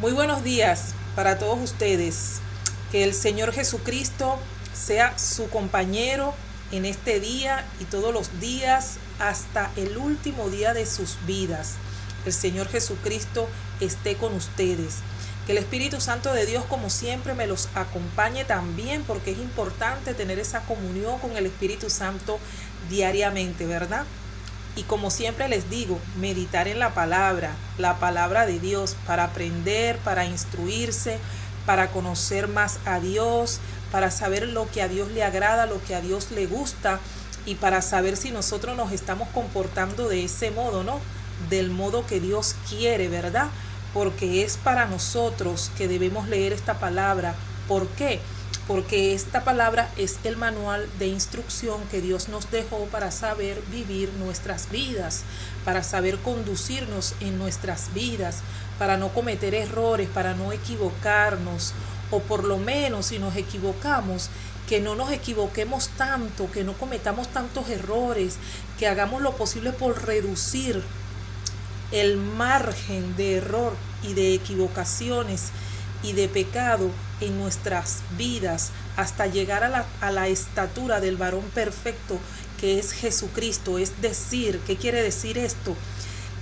Muy buenos días para todos ustedes. Que el Señor Jesucristo sea su compañero en este día y todos los días hasta el último día de sus vidas. El Señor Jesucristo esté con ustedes. Que el Espíritu Santo de Dios, como siempre, me los acompañe también, porque es importante tener esa comunión con el Espíritu Santo diariamente, ¿verdad? Y como siempre les digo, meditar en la palabra de Dios, para aprender, para instruirse, para conocer más a Dios, para saber lo que a Dios le agrada, lo que a Dios le gusta, y para saber si nosotros nos estamos comportando de ese modo, ¿no? Del modo que Dios quiere, ¿verdad? Porque es para nosotros que debemos leer esta palabra. ¿Por qué? Porque esta palabra es el manual de instrucción que Dios nos dejó para saber vivir nuestras vidas, para saber conducirnos en nuestras vidas, para no cometer errores, para no equivocarnos, o por lo menos si nos equivocamos, que no nos equivoquemos tanto, que no cometamos tantos errores, que hagamos lo posible por reducir el margen de error y de equivocaciones y de pecado en nuestras vidas, hasta llegar a la estatura del varón perfecto que es Jesucristo. Es decir, ¿qué quiere decir esto?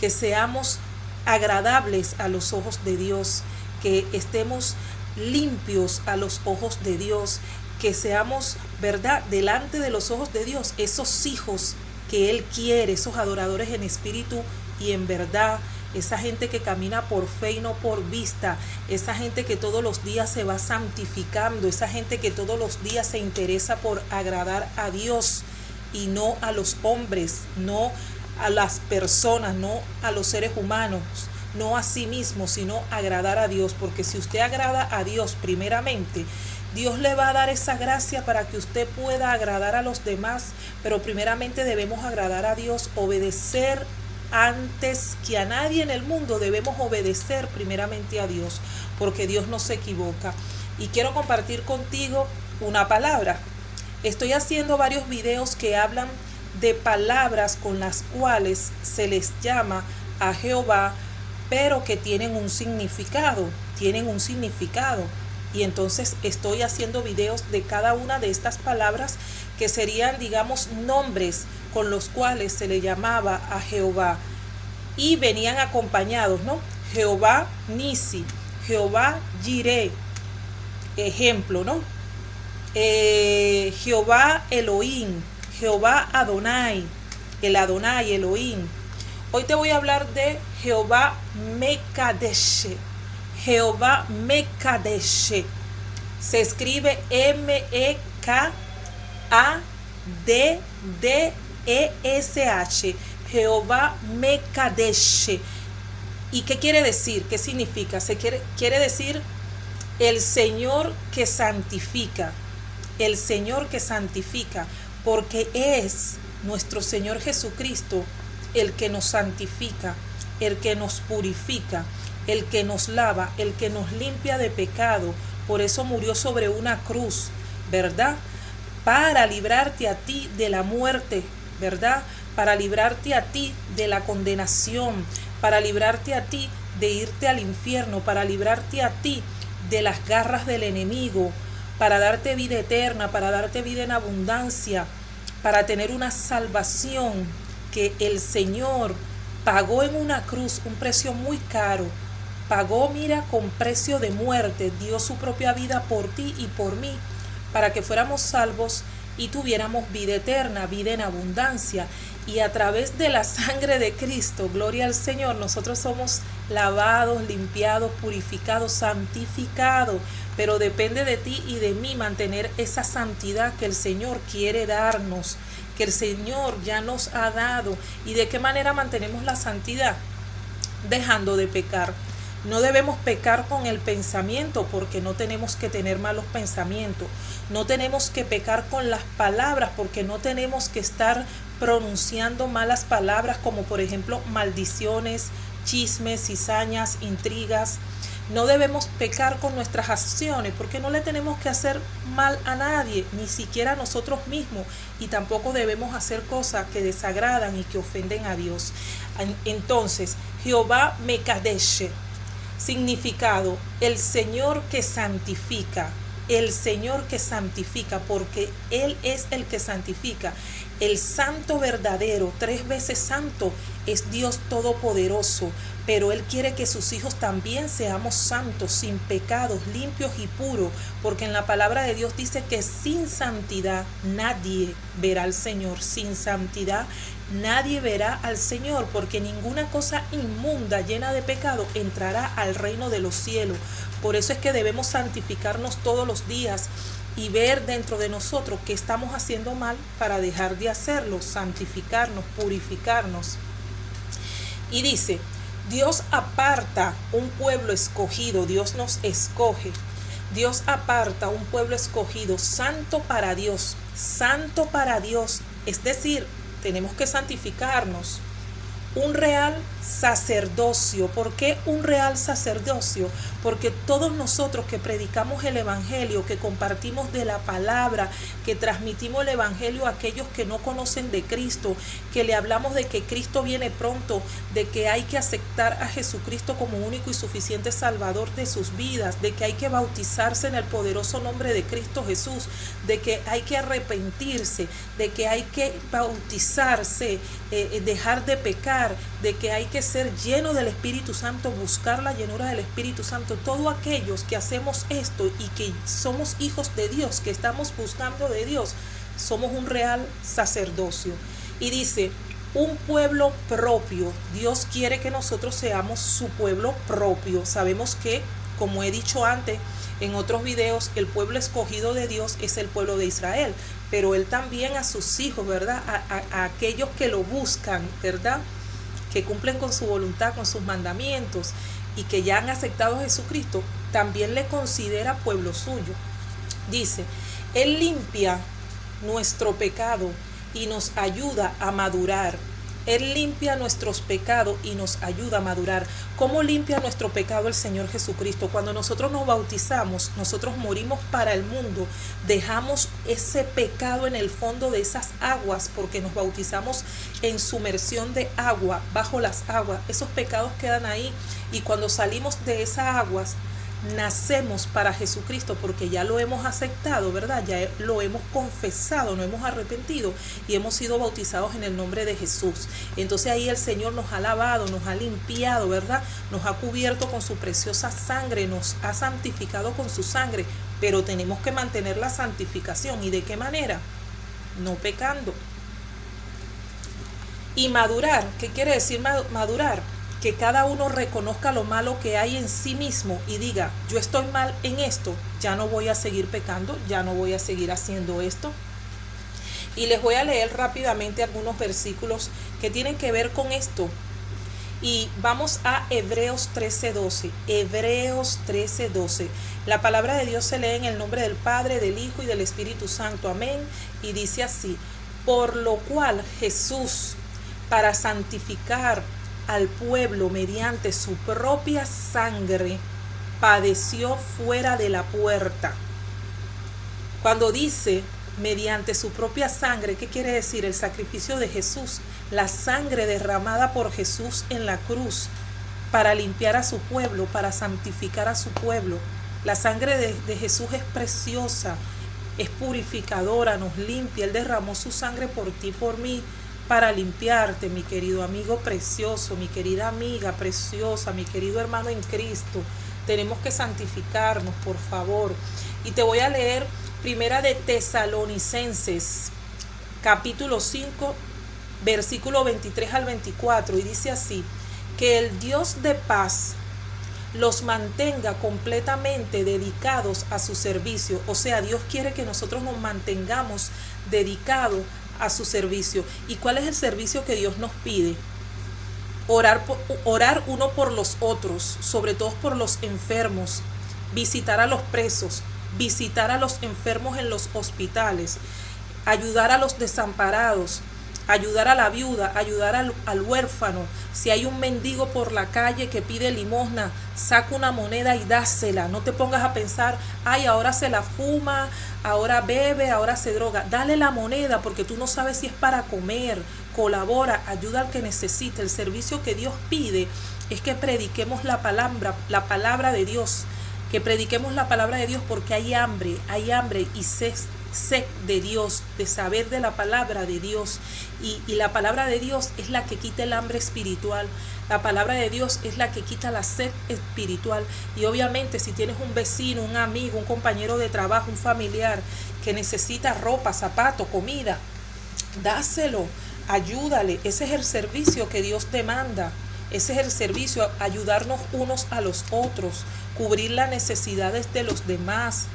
Que seamos agradables a los ojos de Dios, que estemos limpios a los ojos de Dios, que seamos, ¿verdad?, delante de los ojos de Dios, esos hijos que Él quiere, esos adoradores en espíritu y en verdad, esa gente que camina por fe y no por vista, esa gente que todos los días se va santificando, esa gente que todos los días se interesa por agradar a Dios y no a los hombres, no a las personas, no a los seres humanos, no a sí mismo, sino agradar a Dios. Porque si usted agrada a Dios primeramente, Dios le va a dar esa gracia para que usted pueda agradar a los demás, pero primeramente debemos agradar a Dios, obedecer antes que a nadie en el mundo. Debemos obedecer primeramente a Dios, porque Dios no se equivoca. Y quiero compartir contigo una palabra. Estoy haciendo varios videos que hablan de palabras con las cuales se les llama a Jehová, pero que tienen un significado, Y entonces estoy haciendo videos de cada una de estas palabras, que serían, digamos, nombres con los cuales se le llamaba a Jehová, y venían acompañados, ¿no? Jehová Nisi, Jehová Jireh, ejemplo, ¿no? Jehová Elohim, Jehová Adonai, el Adonai, Elohim. Hoy te voy a hablar de Jehová Mekadesh. Jehová Mekadesh se escribe Mekaddesh. Jehová Mekadesh. ¿Y qué quiere decir? ¿Qué significa? Quiere decir el Señor que santifica. El Señor que santifica, porque es nuestro Señor Jesucristo el que nos santifica, el que nos purifica, el que nos lava, el que nos limpia de pecado. Por eso murió sobre una cruz, ¿verdad? Para librarte a ti de la muerte, ¿verdad? Para librarte a ti de la condenación, para librarte a ti de irte al infierno, para librarte a ti de las garras del enemigo, para darte vida eterna, para darte vida en abundancia, para tener una salvación que el Señor pagó en una cruz, un precio muy caro. Pagó, mira, con precio de muerte, dio su propia vida por ti y por mí, para que fuéramos salvos y tuviéramos vida eterna, vida en abundancia. Y a través de la sangre de Cristo, gloria al Señor, nosotros somos lavados, limpiados, purificados, santificados. Pero depende de ti y de mí mantener esa santidad que el Señor quiere darnos, que el Señor ya nos ha dado. ¿Y de qué manera mantenemos la santidad? Dejando de pecar. No debemos pecar con el pensamiento, porque no tenemos que tener malos pensamientos. No tenemos que pecar con las palabras, porque no tenemos que estar pronunciando malas palabras, como por ejemplo maldiciones, chismes, cizañas, intrigas. No debemos pecar con nuestras acciones, porque no le tenemos que hacer mal a nadie, ni siquiera a nosotros mismos, y tampoco debemos hacer cosas que desagradan y que ofenden a Dios. Entonces, Jehová Mekadesh, Significado: el Señor que santifica. El Señor que santifica, porque Él es el que santifica. El santo verdadero, 3 veces santo, es Dios todopoderoso, pero Él quiere que sus hijos también seamos santos, sin pecados, limpios y puros, porque en la palabra de Dios dice que sin santidad nadie verá al Señor. Sin santidad nadie verá al Señor, porque ninguna cosa inmunda, llena de pecado, entrará al reino de los cielos. Por eso es que debemos santificarnos todos los días y ver dentro de nosotros qué estamos haciendo mal para dejar de hacerlo, santificarnos, purificarnos. Y dice: Dios aparta un pueblo escogido, Dios nos escoge. Dios aparta un pueblo escogido, santo para Dios, santo para Dios. Es decir, tenemos que santificarnos. Un real sacerdocio. ¿Por qué un real sacerdocio? Porque todos nosotros que predicamos el evangelio, que compartimos de la palabra, que transmitimos el evangelio a aquellos que no conocen de Cristo, que le hablamos de que Cristo viene pronto, de que hay que aceptar a Jesucristo como único y suficiente Salvador de sus vidas, de que hay que bautizarse en el poderoso nombre de Cristo Jesús, de que hay que arrepentirse, de que hay que bautizarse, dejar de pecar, de que hay que ser lleno del Espíritu Santo, buscar la llenura del Espíritu Santo. Todos aquellos que hacemos esto y que somos hijos de Dios, que estamos buscando de Dios, somos un real sacerdocio. Y dice: un pueblo propio. Dios quiere que nosotros seamos su pueblo propio. Sabemos que, como he dicho antes en otros videos, el pueblo escogido de Dios es el pueblo de Israel, pero Él también a sus hijos, ¿verdad? A aquellos que lo buscan, ¿verdad? Que cumplen con su voluntad, con sus mandamientos y que ya han aceptado a Jesucristo, también le considera pueblo suyo. Dice: Él limpia nuestro pecado y nos ayuda a madurar. Él limpia nuestros pecados y nos ayuda a madurar. ¿Cómo limpia nuestro pecado el Señor Jesucristo? Cuando nosotros nos bautizamos, nosotros morimos para el mundo, dejamos ese pecado en el fondo de esas aguas, porque nos bautizamos en sumersión de agua, bajo las aguas. Esos pecados quedan ahí, y cuando salimos de esas aguas, nacemos para Jesucristo, porque ya lo hemos aceptado, ¿verdad? Ya lo hemos confesado, nos hemos arrepentido y hemos sido bautizados en el nombre de Jesús. Entonces ahí el Señor nos ha lavado, nos ha limpiado, ¿verdad? Nos ha cubierto con su preciosa sangre, nos ha santificado con su sangre, pero tenemos que mantener la santificación. ¿Y de qué manera? No pecando. Y madurar. ¿Qué quiere decir madurar? Que cada uno reconozca lo malo que hay en sí mismo y diga: yo estoy mal en esto, ya no voy a seguir pecando, ya no voy a seguir haciendo esto. Y les voy a leer rápidamente algunos versículos que tienen que ver con esto. Y vamos a Hebreos 13:12. Hebreos 13:12. La palabra de Dios se lee en el nombre del Padre, del Hijo y del Espíritu Santo. Amén. Y dice así: por lo cual Jesús, para santificar al pueblo mediante su propia sangre, padeció fuera de la puerta. Cuando dice mediante su propia sangre, ¿qué quiere decir? El sacrificio de Jesús, la sangre derramada por Jesús en la cruz para limpiar a su pueblo, para santificar a su pueblo. La sangre de Jesús es preciosa, es purificadora, nos limpia. Él derramó su sangre por ti, por mí, para limpiarte, mi querido amigo precioso, mi querida amiga preciosa, mi querido hermano en Cristo. Tenemos que santificarnos, por favor. Y te voy a leer Primera de Tesalonicenses, capítulo 5, versículo 23 al 24, y dice así: que el Dios de paz los mantenga completamente dedicados a su servicio. O sea, Dios quiere que nosotros nos mantengamos dedicados a su servicio. ¿Y cuál es el servicio que Dios nos pide? Orar uno por los otros, sobre todo por los enfermos, visitar a los presos, visitar a los enfermos en los hospitales, ayudar a los desamparados, ayudar a la viuda, ayudar al huérfano. Si hay un mendigo por la calle que pide limosna, saca una moneda y dásela. No te pongas a pensar: ay, ahora se la fuma, ahora bebe, ahora se droga. Dale la moneda, porque tú no sabes si es para comer. Colabora, ayuda al que necesite. El servicio que Dios pide es que prediquemos la palabra de Dios, que prediquemos la palabra de Dios, porque hay hambre y sed de Dios, de saber de la palabra de Dios. Y la palabra de Dios es la que quita el hambre espiritual. La palabra de Dios es la que quita la sed espiritual. Y obviamente si tienes un vecino, un amigo, un compañero de trabajo, un familiar que necesita ropa, zapato, comida, dáselo, ayúdale. Ese es el servicio que Dios demanda. Ese es el servicio, ayudarnos unos a los otros, cubrir las necesidades de los demás.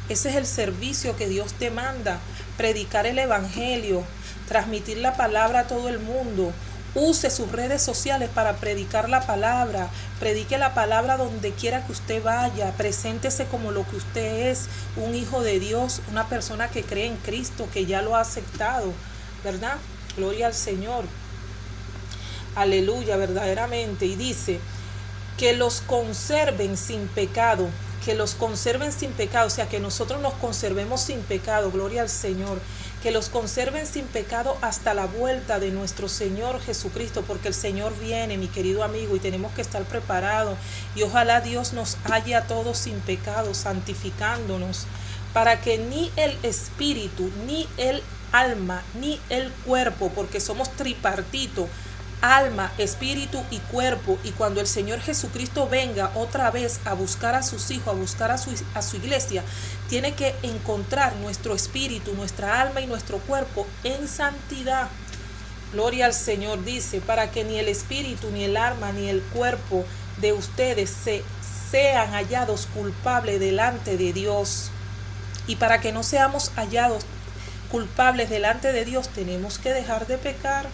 Ese es el servicio que Dios te manda, predicar el evangelio, transmitir la palabra a todo el mundo. Use sus redes sociales para predicar la palabra, predique la palabra donde quiera que usted vaya, preséntese como lo que usted es, un hijo de Dios, una persona que cree en Cristo, que ya lo ha aceptado, ¿verdad? Gloria al Señor. Aleluya, verdaderamente. Y dice, que los conserven sin pecado, que los conserven sin pecado, o sea, que nosotros nos conservemos sin pecado, gloria al Señor, que los conserven sin pecado hasta la vuelta de nuestro Señor Jesucristo, porque el Señor viene, mi querido amigo, y tenemos que estar preparados, y ojalá Dios nos halle a todos sin pecado, santificándonos, para que ni el espíritu, ni el alma, ni el cuerpo, porque somos tripartito, alma, espíritu y cuerpo, y cuando el Señor Jesucristo venga otra vez a buscar a sus hijos, a buscar a su iglesia, tiene que encontrar nuestro espíritu, nuestra alma y nuestro cuerpo en santidad. Gloria al Señor. Dice, para que ni el espíritu, ni el alma, ni el cuerpo de ustedes sean hallados culpables delante de Dios. Y para que no seamos hallados culpables delante de Dios, tenemos que dejar de pecar.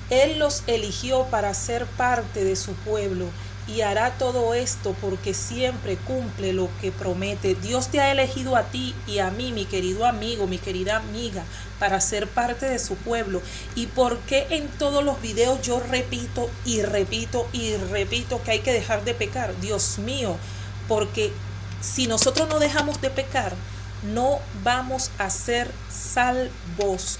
Él los eligió para ser parte de su pueblo y hará todo esto porque siempre cumple lo que promete. Dios te ha elegido a ti y a mí, mi querido amigo, mi querida amiga, para ser parte de su pueblo. ¿Y por qué en todos los videos yo repito y repito y repito que hay que dejar de pecar? Dios mío, porque si nosotros no dejamos de pecar, no vamos a ser salvos.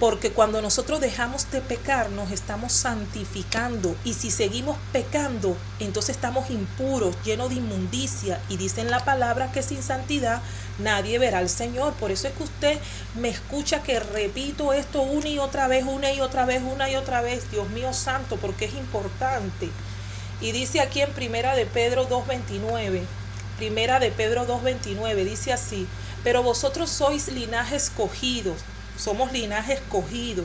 Porque cuando nosotros dejamos de pecar, nos estamos santificando. Y si seguimos pecando, entonces estamos impuros, llenos de inmundicia. Y dice en la palabra que sin santidad nadie verá al Señor. Por eso es que usted me escucha que repito esto una y otra vez, una y otra vez, una y otra vez. Dios mío santo, porque es importante. Y dice aquí en Primera de Pedro 2:29. Primera de Pedro 2:29 dice así: pero vosotros sois linaje escogido. Somos linaje escogido,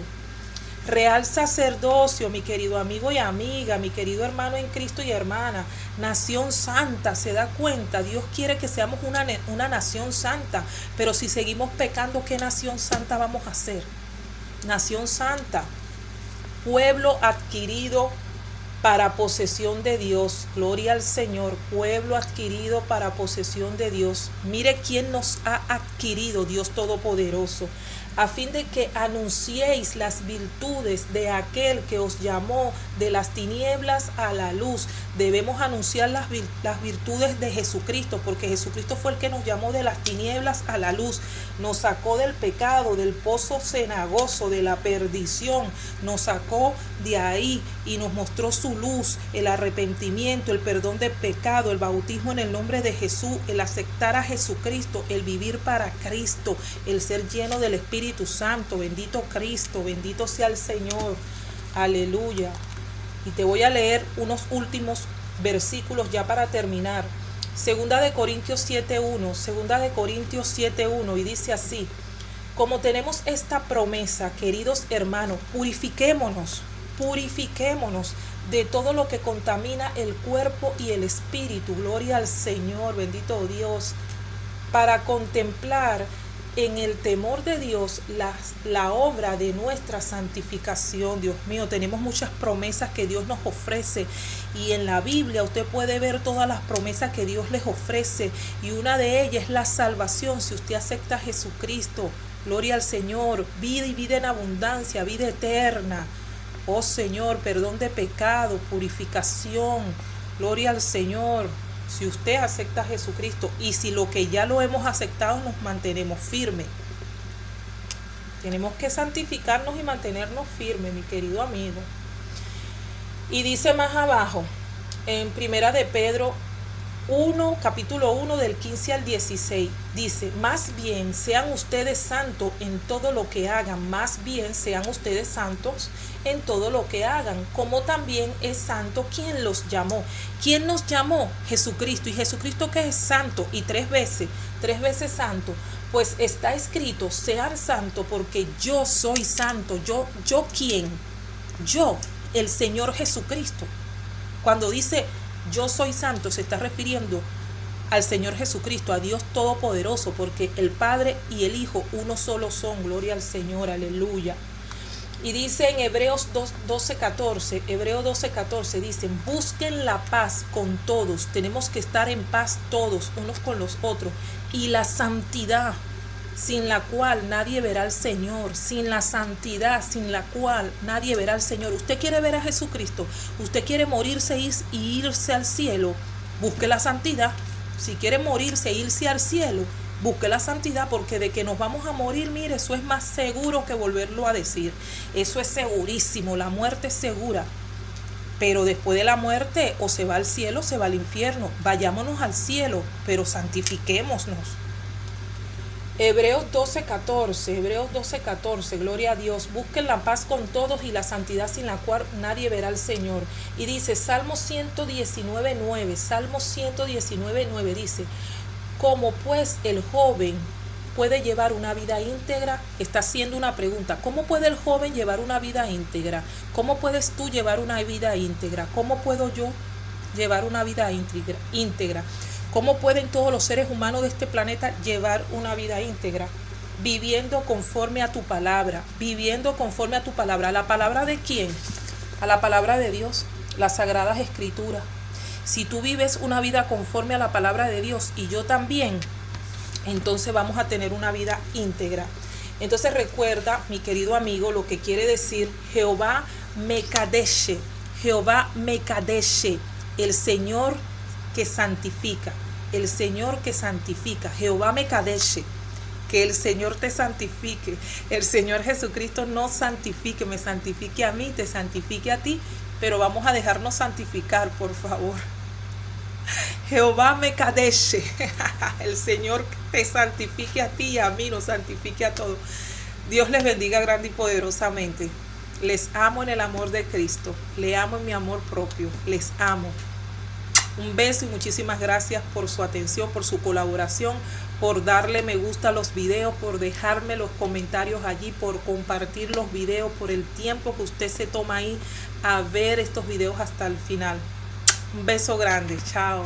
real sacerdocio, mi querido amigo y amiga, mi querido hermano en Cristo y hermana, nación santa. ¿Se da cuenta? Dios quiere que seamos una nación santa, pero si seguimos pecando, ¿qué nación santa vamos a ser? Nación santa, pueblo adquirido para posesión de Dios. Gloria al Señor, pueblo adquirido para posesión de Dios. Mire quién nos ha adquirido, Dios Todopoderoso, a fin de que anunciéis las virtudes de aquel que os llamó de las tinieblas a la luz. Debemos anunciar las virtudes de Jesucristo, porque Jesucristo fue el que nos llamó de las tinieblas a la luz, nos sacó del pecado, del pozo cenagoso, de la perdición, nos sacó de ahí y nos mostró su luz, el arrepentimiento, el perdón de pecado, el bautismo en el nombre de Jesús, el aceptar a Jesucristo, el vivir para Cristo, el ser lleno del Espíritu Santo. Bendito Cristo, bendito sea el Señor. Aleluya. Y te voy a leer unos últimos versículos ya para terminar. Segunda de Corintios 7:1, Segunda de Corintios 7:1, y dice así: como tenemos esta promesa, queridos hermanos, purifiquémonos de todo lo que contamina el cuerpo y el espíritu. Gloria al Señor, bendito Dios, para contemplar en el temor de Dios la obra de nuestra santificación. Dios mío, tenemos muchas promesas que Dios nos ofrece, y en la Biblia usted puede ver todas las promesas que Dios les ofrece, y una de ellas es la salvación si usted acepta a Jesucristo. Gloria al Señor, vida y vida en abundancia, vida eterna. Oh Señor, perdón de pecado, purificación. Gloria al Señor. Si usted acepta a Jesucristo, y si lo que ya lo hemos aceptado, nos mantenemos firmes. Tenemos que santificarnos y mantenernos firmes, mi querido amigo. Y dice más abajo, en Primera de Pedro 1, capítulo 1 del 15 al 16, dice, más bien sean ustedes santos en todo lo que hagan, más bien sean ustedes santos en todo lo que hagan, como también es santo quien los llamó. ¿Quién nos llamó? Jesucristo. ¿Y Jesucristo que es santo? Y tres veces santo. Pues está escrito, sean santos porque yo soy santo. ¿Yo quién? Yo, el Señor Jesucristo. Cuando dice yo soy santo, se está refiriendo al Señor Jesucristo, a Dios Todopoderoso, porque el Padre y el Hijo uno solo son. Gloria al Señor, aleluya. Y dice en Hebreos 12:14, dicen, busquen la paz con todos. Tenemos que estar en paz todos, unos con los otros. Y la santidad, sin la cual nadie verá al Señor. Sin la santidad, sin la cual nadie verá al Señor. ¿Usted quiere ver a Jesucristo? ¿Usted quiere morirse y irse al cielo? Busque la santidad. Si quiere morirse e irse al cielo, busque la santidad, porque de que nos vamos a morir, mire, eso es más seguro que volverlo a decir. Eso es segurísimo, la muerte es segura. Pero después de la muerte, o se va al cielo o se va al infierno. Vayámonos al cielo, pero santifiquémonos. Hebreos 12:14, gloria a Dios. Busquen la paz con todos y la santidad sin la cual nadie verá al Señor. Y dice Salmo 119:9 dice, ¿cómo pues el joven puede llevar una vida íntegra? Está haciendo una pregunta. ¿Cómo puede el joven llevar una vida íntegra? ¿Cómo puedes tú llevar una vida íntegra? ¿Cómo puedo yo llevar una vida íntegra? ¿Cómo pueden todos los seres humanos de este planeta llevar una vida íntegra? Viviendo conforme a tu palabra. Viviendo conforme a tu palabra. ¿A la palabra de quién? A la palabra de Dios. Las sagradas escrituras. Si tú vives una vida conforme a la palabra de Dios y yo también, entonces vamos a tener una vida íntegra. Entonces recuerda, mi querido amigo, lo que quiere decir Jehová Mekadeshe. Jehová Mekadeshe, el Señor que santifica. El Señor que santifica. Jehová Mekadeshe. Que el Señor te santifique. El Señor Jesucristo nos santifique, me santifique a mí, te santifique a ti. Pero vamos a dejarnos santificar, por favor. Jehová Mekadeshe. El Señor te santifique a ti y a mí, nos santifique a todos. Dios les bendiga grande y poderosamente. Les amo en el amor de Cristo. Le amo en mi amor propio. Les amo. Un beso y muchísimas gracias por su atención, por su colaboración, por darle me gusta a los videos, por dejarme los comentarios allí, por compartir los videos, por el tiempo que usted se toma ahí a ver estos videos hasta el final. Un beso grande. Chao.